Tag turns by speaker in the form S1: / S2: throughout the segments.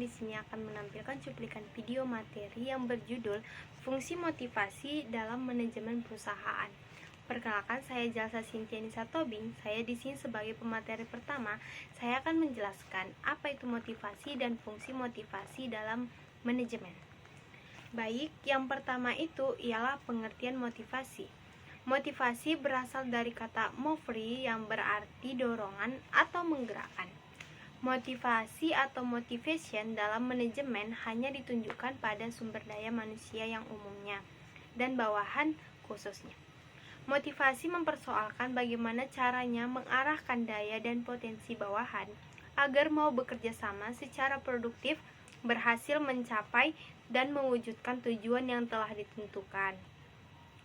S1: di sini akan menampilkan cuplikan video materi yang berjudul Fungsi Motivasi dalam Manajemen Perusahaan. Perkenalkan, saya Jalsa Sintianisa Tobing. Saya di sini sebagai pemateri pertama. Saya akan menjelaskan apa itu motivasi dan fungsi motivasi dalam manajemen. Baik, yang pertama itu ialah pengertian motivasi. Motivasi berasal dari kata movere yang berarti dorongan atau menggerakkan. Motivasi atau motivation dalam manajemen hanya ditunjukkan pada sumber daya manusia yang umumnya dan bawahan khususnya. Motivasi mempersoalkan bagaimana caranya mengarahkan daya dan potensi bawahan agar mau bekerja sama secara produktif, berhasil mencapai dan mewujudkan tujuan yang telah ditentukan.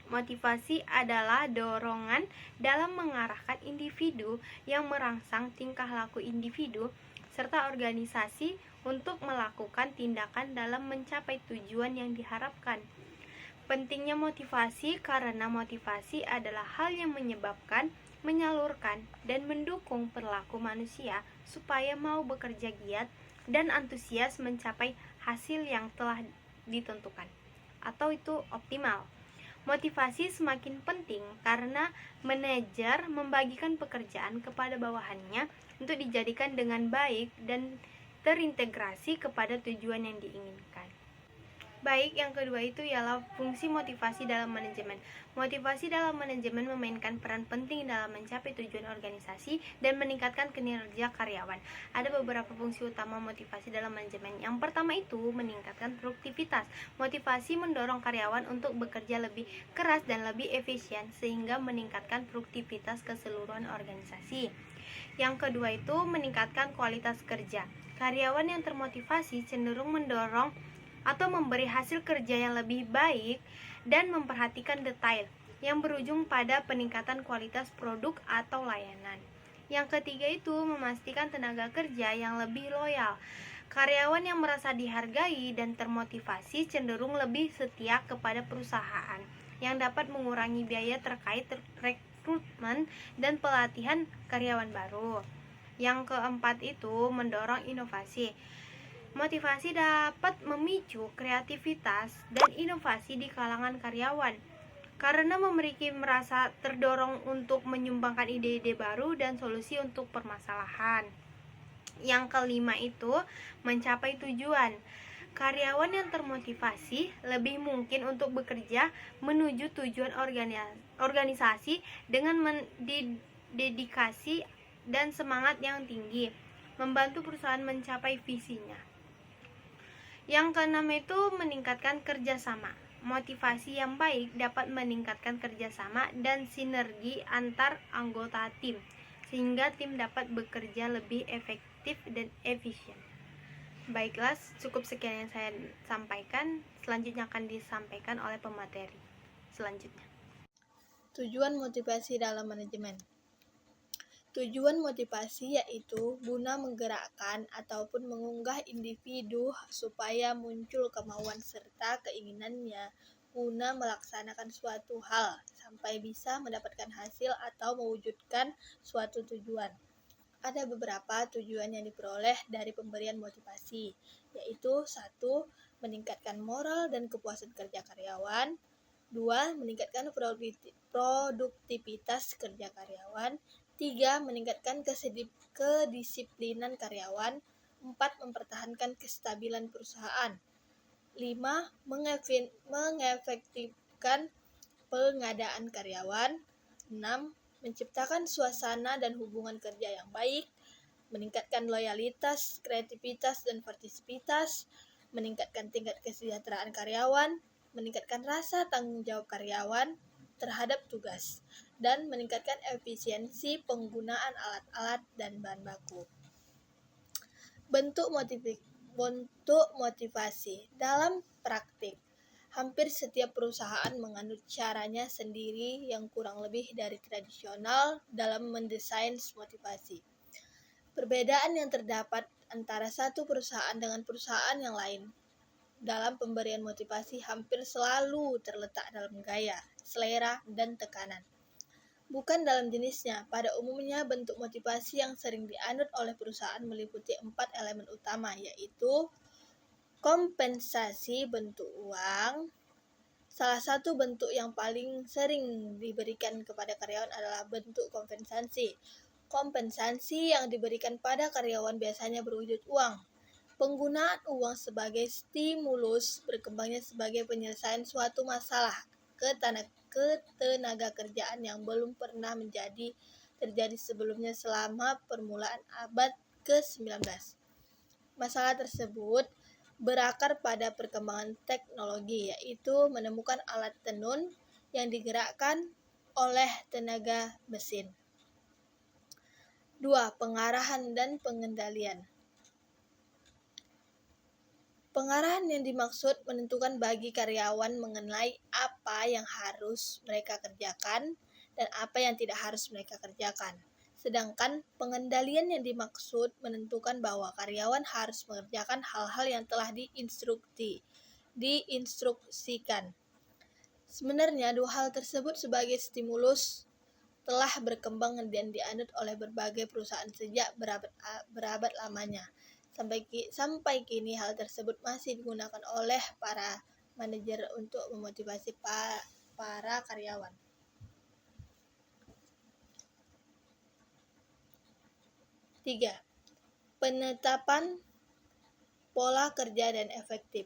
S1: Motivasi adalah dorongan dalam mengarahkan individu yang merangsang tingkah laku individu serta organisasi untuk melakukan tindakan dalam mencapai tujuan yang diharapkan. Pentingnya motivasi karena motivasi adalah hal yang menyebabkan, menyalurkan, dan mendukung perilaku manusia supaya mau bekerja giat dan antusias mencapai hasil yang telah ditentukan, atau itu optimal. Motivasi semakin penting karena manajer membagikan pekerjaan kepada bawahannya untuk dijadikan dengan baik dan terintegrasi kepada tujuan yang diinginkan. Baik, yang kedua itu ialah fungsi motivasi dalam manajemen. Motivasi dalam manajemen memainkan peran penting dalam mencapai tujuan organisasi dan meningkatkan kinerja karyawan. Ada beberapa fungsi utama motivasi dalam manajemen. Yang pertama itu meningkatkan produktivitas. Motivasi mendorong karyawan untuk bekerja lebih keras dan lebih efisien sehingga meningkatkan produktivitas keseluruhan organisasi. Yang kedua itu meningkatkan kualitas kerja. Karyawan yang termotivasi cenderung mendorong atau memberi hasil kerja yang lebih baik dan memperhatikan detail yang berujung pada peningkatan kualitas produk atau layanan. Yang ketiga itu memastikan tenaga kerja yang lebih loyal. Karyawan yang merasa dihargai dan termotivasi cenderung lebih setia kepada perusahaan, yang dapat mengurangi biaya terkait rekrutmen dan pelatihan karyawan baru. Yang keempat itu mendorong inovasi. Motivasi dapat memicu kreativitas dan inovasi di kalangan karyawan karena merasa terdorong untuk menyumbangkan ide-ide baru dan solusi untuk permasalahan. Yang kelima itu mencapai tujuan. Karyawan yang termotivasi lebih mungkin untuk bekerja menuju tujuan organisasi dengan dedikasi dan semangat yang tinggi, membantu perusahaan mencapai visinya. Yang keenam itu meningkatkan kerjasama. Motivasi yang baik dapat meningkatkan kerjasama dan sinergi antar anggota tim, sehingga tim dapat bekerja lebih efektif dan efisien. Baiklah, cukup sekian yang saya sampaikan. Selanjutnya akan disampaikan oleh pemateri selanjutnya.
S2: Tujuan motivasi dalam manajemen. Tujuan motivasi yaitu guna menggerakkan ataupun mengunggah individu supaya muncul kemauan serta keinginannya guna melaksanakan suatu hal sampai bisa mendapatkan hasil atau mewujudkan suatu tujuan. Ada beberapa tujuan yang diperoleh dari pemberian motivasi, yaitu 1. Meningkatkan moral dan kepuasan kerja karyawan. 2. Meningkatkan produktivitas kerja karyawan. 3. Meningkatkan kedisiplinan karyawan. 4. Mempertahankan kestabilan perusahaan. 5. Mengefektifkan pengadaan karyawan. 6. Menciptakan suasana dan hubungan kerja yang baik. Meningkatkan loyalitas, kreativitas, dan partisipitas. Meningkatkan tingkat kesejahteraan karyawan. Meningkatkan rasa tanggung jawab karyawan terhadap tugas, dan meningkatkan efisiensi penggunaan alat-alat dan bahan baku. Bentuk motivasi dalam praktik. Hampir setiap perusahaan menganut caranya sendiri yang kurang lebih dari tradisional dalam mendesain motivasi. Perbedaan yang terdapat antara satu perusahaan dengan perusahaan yang lain dalam pemberian motivasi hampir selalu terletak dalam gaya, selera, dan tekanan. Bukan dalam jenisnya. Pada umumnya, bentuk motivasi yang sering dianut oleh perusahaan meliputi 4 elemen utama, yaitu Kompensasi bentuk uang. Salah satu bentuk yang paling sering diberikan kepada karyawan adalah bentuk kompensasi. Kompensasi yang diberikan pada karyawan biasanya berwujud uang. Penggunaan uang sebagai stimulus berkembangnya sebagai penyelesaian suatu masalah ketenaga kerjaan yang belum pernah terjadi sebelumnya selama permulaan abad ke-19. Masalah tersebut berakar pada perkembangan teknologi, yaitu menemukan alat tenun yang digerakkan oleh tenaga mesin. 2. Pengarahan dan pengendalian. Pengarahan yang dimaksud menentukan bagi karyawan mengenai apa yang harus mereka kerjakan dan apa yang tidak harus mereka kerjakan. Sedangkan pengendalian yang dimaksud menentukan bahwa karyawan harus mengerjakan hal-hal yang telah diinstruksikan. Sebenarnya dua hal tersebut sebagai stimulus telah berkembang dan dianut oleh berbagai perusahaan sejak berabad lamanya. Sampai kini hal tersebut masih digunakan oleh para manajer untuk memotivasi para karyawan. 3. Penetapan pola kerja dan efektif.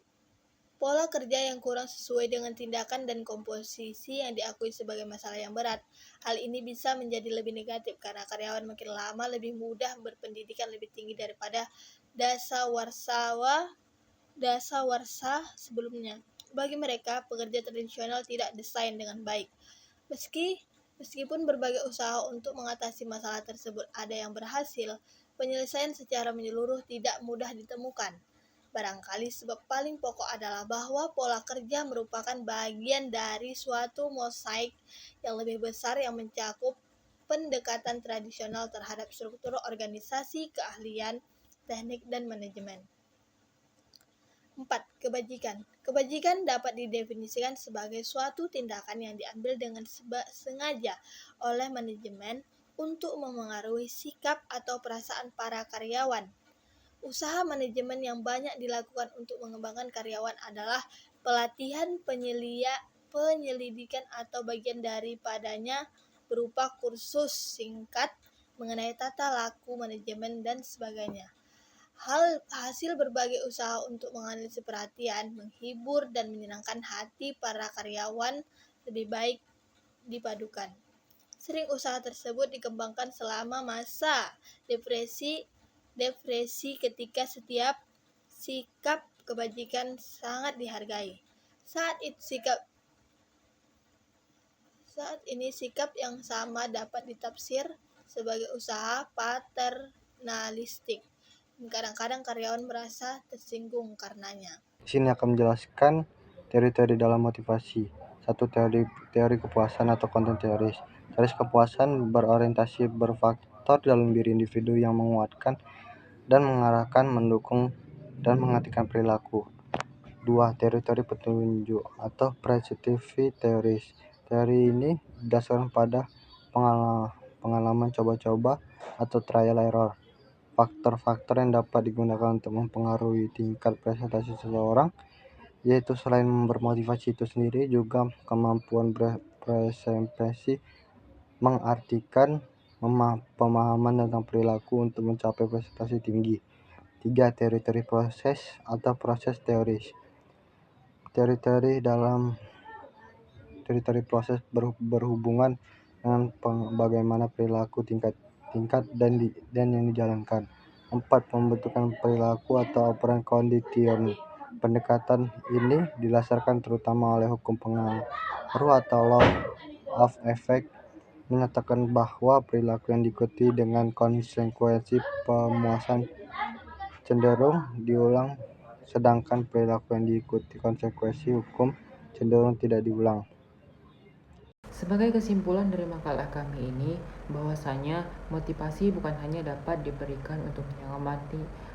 S2: Pola kerja yang kurang sesuai dengan tindakan dan komposisi yang diakui sebagai masalah yang berat. Hal ini bisa menjadi lebih negatif karena karyawan makin lama lebih mudah berpendidikan lebih tinggi daripada dasawarsa sebelumnya. Bagi mereka, pekerja tradisional tidak desain dengan baik. Meskipun berbagai usaha untuk mengatasi masalah tersebut ada yang berhasil, penyelesaian secara menyeluruh tidak mudah ditemukan. Barangkali sebab paling pokok adalah bahwa pola kerja merupakan bagian dari suatu mosaik yang lebih besar yang mencakup pendekatan tradisional terhadap struktur organisasi, keahlian, teknik, dan manajemen. 4. Kebajikan. Kebajikan dapat didefinisikan sebagai suatu tindakan yang diambil dengan sengaja oleh manajemen untuk memengaruhi sikap atau perasaan para karyawan. Usaha manajemen yang banyak dilakukan untuk mengembangkan karyawan adalah pelatihan penyelidikan atau bagian daripadanya berupa kursus singkat mengenai tata laku manajemen dan sebagainya. Hasil berbagai usaha untuk menganalisis perhatian, menghibur, dan menyenangkan hati para karyawan lebih baik dipadukan. Sering usaha tersebut dikembangkan selama masa depresi ketika setiap sikap kebajikan sangat dihargai. Saat ini sikap yang sama dapat ditafsir sebagai usaha paternalistik. Kadang-kadang karyawan merasa tersinggung karenanya.
S3: Di sini akan menjelaskan teori-teori dalam motivasi. 1. Teori kepuasan atau content theories. Teori kepuasan berorientasi berfaktor dalam diri individu yang menguatkan dan mengarahkan, mendukung, dan mengartikan perilaku. 2. Teori-teori petunjuk atau prescriptive theories. Teori ini didasarkan pada pengalaman coba-coba atau trial error. Faktor-faktor yang dapat digunakan untuk mempengaruhi tingkat prestasi seseorang, yaitu selain bermotivasi itu sendiri, juga kemampuan berpresentasi, mengartikan, pemahaman tentang perilaku untuk mencapai prestasi tinggi. 3. Teori-teori proses atau proses teoris. Teori-teori proses berhubungan dengan bagaimana perilaku tingkat dan yang dijalankan. 4. Pembentukan perilaku atau operant condition. Pendekatan ini didasarkan terutama oleh hukum pengaruh atau law of effect, menyatakan bahwa perilaku yang diikuti dengan konsekuensi pemuasan cenderung diulang, sedangkan perilaku yang diikuti konsekuensi hukum cenderung tidak diulang.
S4: Sebagai kesimpulan dari makalah kami ini, bahwasanya motivasi bukan hanya dapat diberikan untuk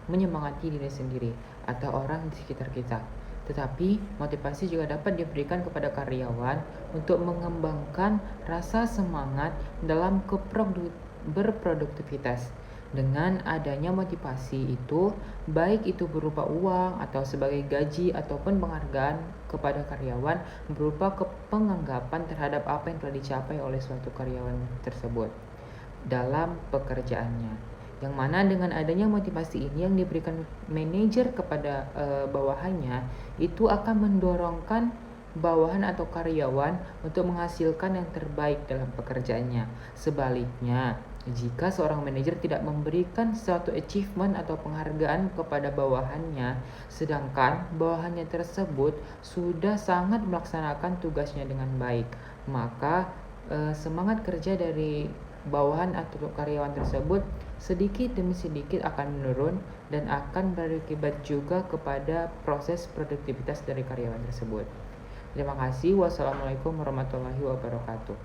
S4: menyemangati diri sendiri atau orang di sekitar kita, tetapi motivasi juga dapat diberikan kepada karyawan untuk mengembangkan rasa semangat dalam berproduktivitas. Dengan adanya motivasi itu, baik itu berupa uang atau sebagai gaji ataupun penghargaan kepada karyawan, berupa penganggapan terhadap apa yang telah dicapai oleh suatu karyawan tersebut dalam pekerjaannya. Yang mana dengan adanya motivasi ini yang diberikan manajer kepada bawahannya, itu akan mendorongkan bawahan atau karyawan untuk menghasilkan yang terbaik dalam pekerjaannya. Sebaliknya, jika seorang manajer tidak memberikan suatu achievement atau penghargaan kepada bawahannya, sedangkan bawahannya tersebut sudah sangat melaksanakan tugasnya dengan baik, maka semangat kerja dari bawahan atau karyawan tersebut sedikit demi sedikit akan menurun dan akan berakibat juga kepada proses produktivitas dari karyawan tersebut. Terima kasih. Wassalamualaikum warahmatullahi wabarakatuh.